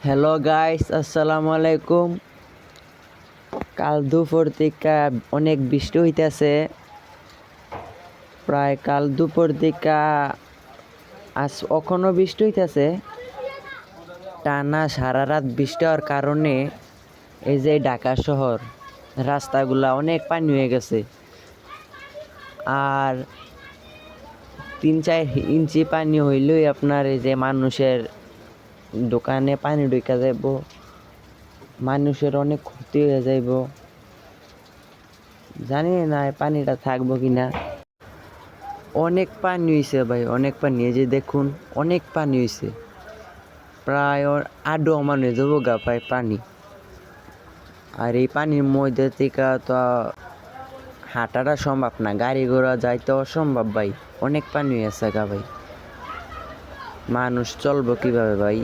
Hello guys, আসসালামু আলাইকুম। কাল দুপুর থেকে অনেক বৃষ্টি হইতেছে। প্রায় কাল দুপুর থেকে আজ এখনো বৃষ্টি হইতেছে। টানা সারা রাত বৃষ্টি হওয়ার কারণে এই যে ঢাকা শহর রাস্তাগুলা অনেক পানি হয়ে গেছে। আর 3-4 ইঞ্চি পানি হইলেই আপনার এই যে মানুষের দোকানে পানি ঢুকে যাইব, মানুষের অনেক ক্ষতি হয়ে যাইব। জানি না পানিটা থাকবো কিনা। অনেক পানি হয়েছে ভাই, অনেক পানি। এই যে দেখুন, অনেক পানি হয়েছে। প্রায় আডো মানে যাবো গা পায় পানি। আর এই পানির মধ্যে থেকে তো হাঁটাটা সম্ভব না, গাড়ি ঘোড়া যাইতে অসম্ভব ভাই। অনেক পানি হয়েছে গা ভাই, মানুষ চলবো কিভাবে ভাই?